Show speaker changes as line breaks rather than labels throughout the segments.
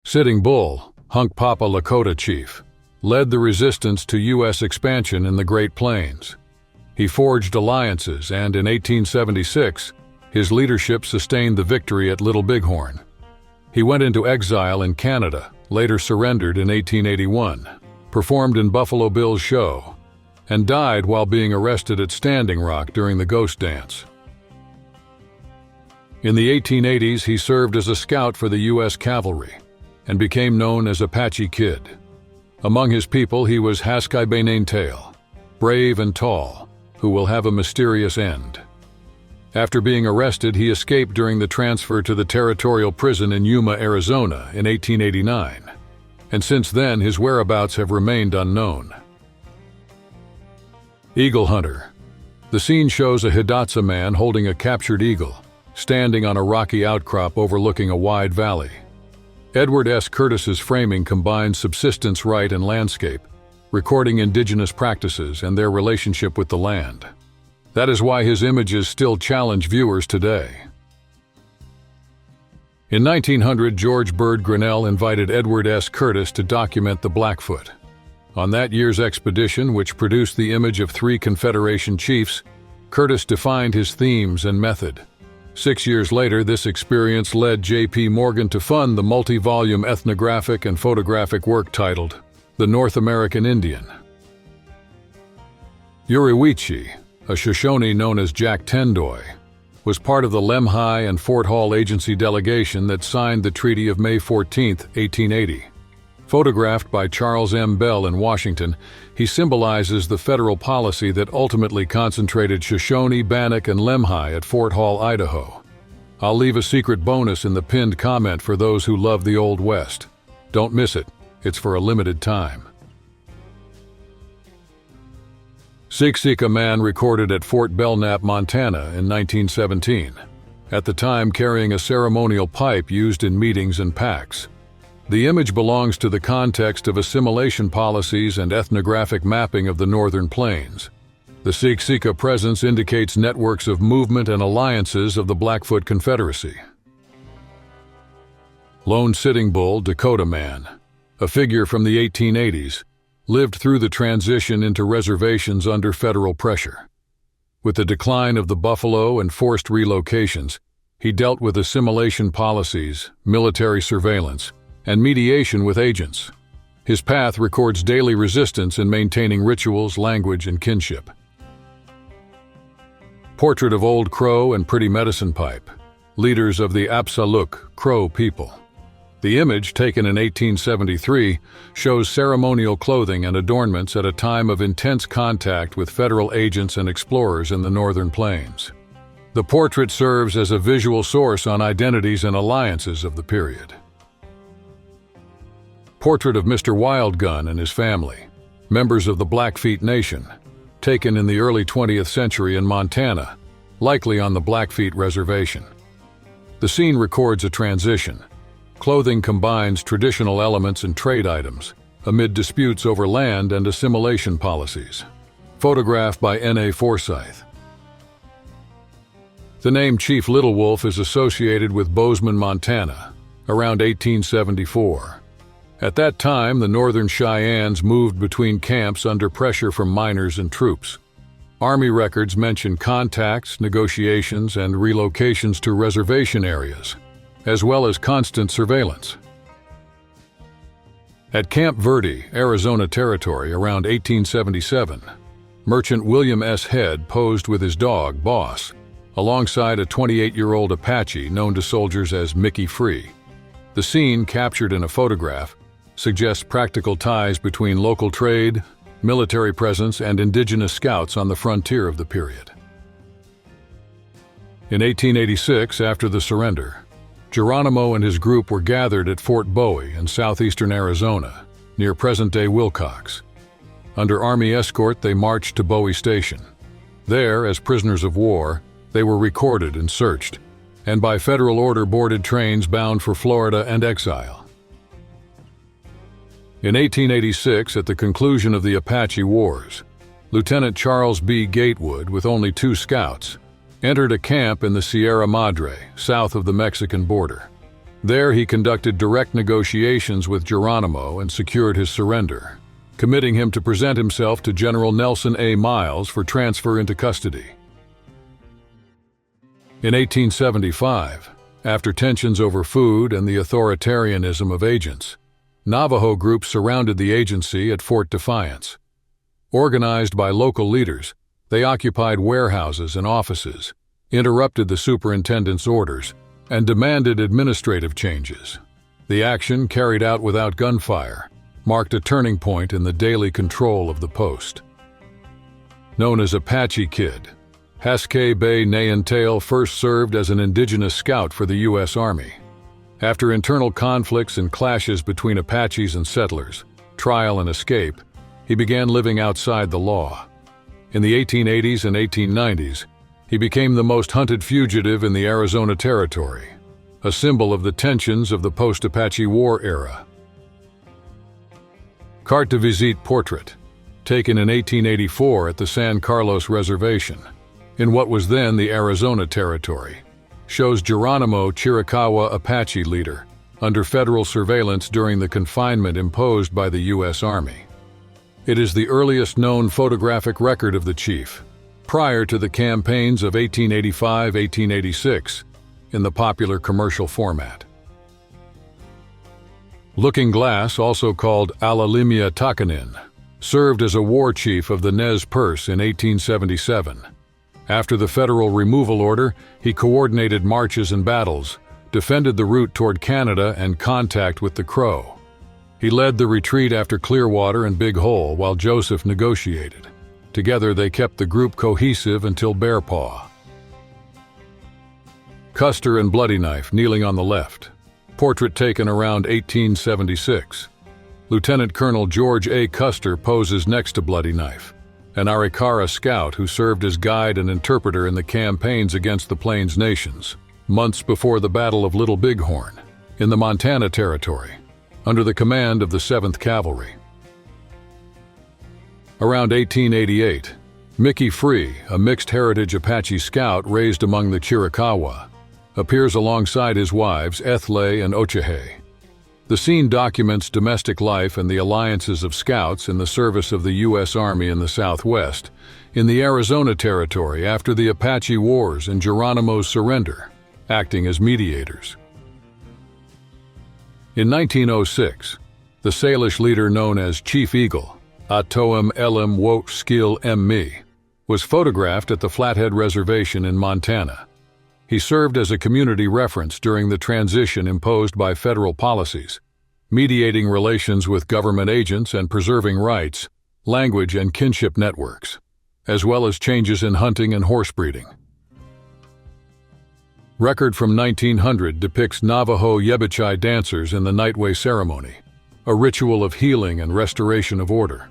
Sitting Bull, Hunkpapa Lakota chief, led the resistance to U.S. expansion in the Great Plains. He forged alliances and in 1876, his leadership sustained the victory at Little Bighorn. He went into exile in Canada, later surrendered in 1881, performed in Buffalo Bill's show, and died while being arrested at Standing Rock during the Ghost Dance. In the 1880s, he served as a scout for the U.S. Cavalry and became known as Apache Kid. Among his people, he was Haskaibenaintail, brave and tall, who will have a mysterious end. After being arrested, he escaped during the transfer to the territorial prison in Yuma, Arizona in 1889, and since then his whereabouts have remained unknown. Eagle Hunter. The scene shows a Hidatsa man holding a captured eagle, standing on a rocky outcrop overlooking a wide valley. Edward S. Curtis's framing combines subsistence right and landscape, recording indigenous practices and their relationship with the land. That is why his images still challenge viewers today. In 1900, George Bird Grinnell invited Edward S. Curtis to document the Blackfoot. On that year's expedition, which produced the image of 3 Confederation chiefs, Curtis defined his themes and method. 6 years later, this experience led J.P. Morgan to fund the multi-volume ethnographic and photographic work titled The North American Indian. Uriwichi, a Shoshone known as Jack Tendoy, was part of the Lemhi and Fort Hall Agency delegation that signed the Treaty of May 14, 1880. Photographed by Charles M. Bell in Washington, he symbolizes the federal policy that ultimately concentrated Shoshone, Bannock, and Lemhi at Fort Hall, Idaho. I'll leave a secret bonus in the pinned comment for those who love the Old West. Don't miss it. It's for a limited time. Siksika man recorded at Fort Belknap, Montana in 1917, at the time carrying a ceremonial pipe used in meetings and packs. The image belongs to the context of assimilation policies and ethnographic mapping of the Northern Plains. The Siksika presence indicates networks of movement and alliances of the Blackfoot Confederacy. Lone Sitting Bull, Dakota man, a figure from the 1880s, lived through the transition into reservations under federal pressure. With the decline of the buffalo and forced relocations, he dealt with assimilation policies, military surveillance, and mediation with agents. His path records daily resistance in maintaining rituals, language, and kinship. Portrait of Old Crow and Pretty Medicine Pipe, leaders of the Apsaluk Crow people. The image, taken in 1873, shows ceremonial clothing and adornments at a time of intense contact with federal agents and explorers in the Northern Plains. The portrait serves as a visual source on identities and alliances of the period. Portrait of Mr. Wildgun and his family, members of the Blackfeet Nation, taken in the early 20th century in Montana, likely on the Blackfeet Reservation. The scene records a transition. Clothing combines traditional elements and trade items, amid disputes over land and assimilation policies. Photographed by N.A. Forsyth. The name Chief Little Wolf is associated with Bozeman, Montana, around 1874. At that time, the Northern Cheyennes moved between camps under pressure from miners and troops. Army records mention contacts, negotiations, and relocations to reservation areas, as well as constant surveillance. At Camp Verde, Arizona Territory, around 1877, merchant William S. Head posed with his dog, Boss, alongside a 28-year-old Apache known to soldiers as Mickey Free. The scene, captured in a photograph, suggests practical ties between local trade, military presence, and indigenous scouts on the frontier of the period. In 1886, after the surrender, Geronimo and his group were gathered at Fort Bowie in southeastern Arizona, near present-day Wilcox. Under Army escort, they marched to Bowie Station. There, as prisoners of war, they were recorded and searched, and by federal order boarded trains bound for Florida and exile. In 1886, at the conclusion of the Apache Wars, Lieutenant Charles B. Gatewood, with only 2 scouts, entered a camp in the Sierra Madre, south of the Mexican border. There he conducted direct negotiations with Geronimo and secured his surrender, committing him to present himself to General Nelson A. Miles for transfer into custody. In 1875, after tensions over food and the authoritarianism of agents, Navajo groups surrounded the agency at Fort Defiance. Organized by local leaders, they occupied warehouses and offices, interrupted the superintendent's orders, and demanded administrative changes. The action, carried out without gunfire, marked a turning point in the daily control of the post. Known as Apache Kid, Haskay Bay Nayantale first served as an indigenous scout for the U.S. Army. After internal conflicts and clashes between Apaches and settlers, trial and escape, he began living outside the law. In the 1880s and 1890s, he became the most hunted fugitive in the Arizona Territory, a symbol of the tensions of the post-Apache War era. Carte de visite portrait, taken in 1884 at the San Carlos Reservation, in what was then the Arizona Territory, shows Geronimo Chiricahua Apache leader under federal surveillance during the confinement imposed by the U.S. Army. It is the earliest known photographic record of the chief, prior to the campaigns of 1885-1886, in the popular commercial format. Looking Glass, also called Alalimia Takanin, served as a war chief of the Nez Perce in 1877. After the federal removal order, he coordinated marches and battles, defended the route toward Canada and contact with the Crow. He led the retreat after Clearwater and Big Hole while Joseph negotiated. Together they kept the group cohesive until Bear Paw. Custer and Bloody Knife kneeling on the left. Portrait taken around 1876. Lieutenant Colonel George A. Custer poses next to Bloody Knife, an Arikara scout who served as guide and interpreter in the campaigns against the Plains Nations, months before the Battle of Little Bighorn, in the Montana Territory, under the command of the 7th Cavalry. Around 1888, Mickey Free, a mixed-heritage Apache scout raised among the Chiricahua, appears alongside his wives Ethle and Ochahe. The scene documents domestic life and the alliances of scouts in the service of the U.S. Army in the Southwest, in the Arizona Territory after the Apache Wars and Geronimo's surrender, acting as mediators. In 1906, the Salish leader known as Chief Eagle, Atoem Elam Wot Skill M. was photographed at the Flathead Reservation in Montana. He served as a community reference during the transition imposed by federal policies, mediating relations with government agents and preserving rights, language, and kinship networks, as well as changes in hunting and horse breeding. Record from 1900 depicts Navajo Yebichai dancers in the Nightway ceremony, a ritual of healing and restoration of order.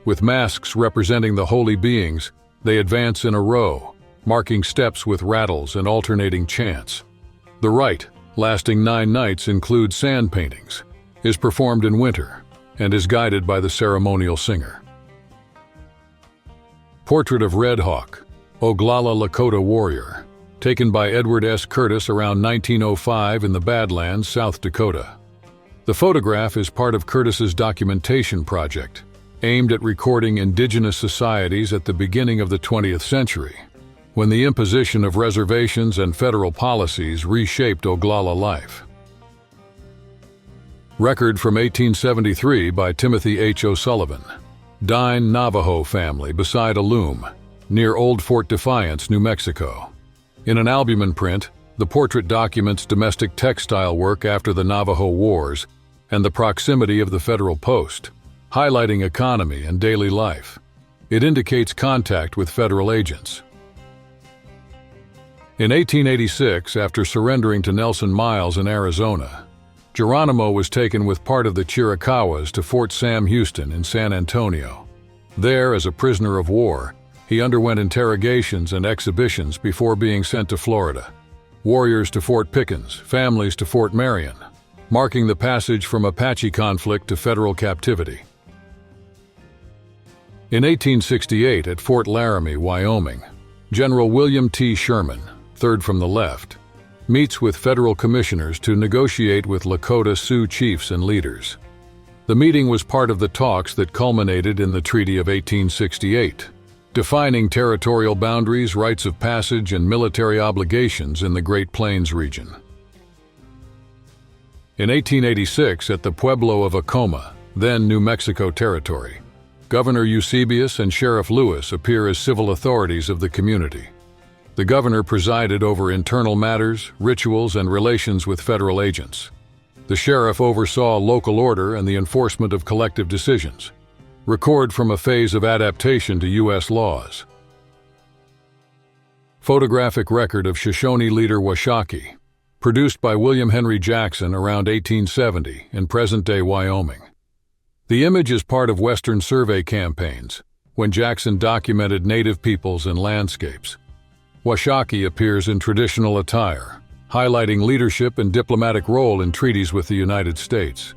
With masks representing the holy beings, they advance in a row, marking steps with rattles and alternating chants. The rite, lasting 9 nights, includes sand paintings, is performed in winter, and is guided by the ceremonial singer. Portrait of Red Hawk, Oglala Lakota warrior, taken by Edward S. Curtis around 1905 in the Badlands, South Dakota. The photograph is part of Curtis's documentation project, aimed at recording indigenous societies at the beginning of the 20th century, when the imposition of reservations and federal policies reshaped Oglala life. Record from 1873 by Timothy H. O'Sullivan. Dine Navajo family beside a loom, near Old Fort Defiance, New Mexico. In an albumen print, the portrait documents domestic textile work after the Navajo Wars and the proximity of the federal post, highlighting economy and daily life. It indicates contact with federal agents. In 1886, after surrendering to Nelson Miles in Arizona, Geronimo was taken with part of the Chiricahuas to Fort Sam Houston in San Antonio. There, as a prisoner of war, he underwent interrogations and exhibitions before being sent to Florida. Warriors to Fort Pickens, families to Fort Marion, marking the passage from Apache conflict to federal captivity. In 1868, at Fort Laramie, Wyoming, General William T. Sherman, third from the left, meets with federal commissioners to negotiate with Lakota Sioux chiefs and leaders. The meeting was part of the talks that culminated in the Treaty of 1868, defining territorial boundaries, rites of passage, and military obligations in the Great Plains region. In 1886, at the Pueblo of Acoma, then New Mexico Territory, Governor Eusebius and Sheriff Lewis appear as civil authorities of the community. The governor presided over internal matters, rituals, and relations with federal agents. The sheriff oversaw local order and the enforcement of collective decisions. Record from a phase of adaptation to U.S. laws. Photographic record of Shoshone leader Washakie, produced by William Henry Jackson around 1870 in present-day Wyoming. The image is part of Western survey campaigns, when Jackson documented native peoples and landscapes. Washakie appears in traditional attire, highlighting leadership and diplomatic role in treaties with the United States.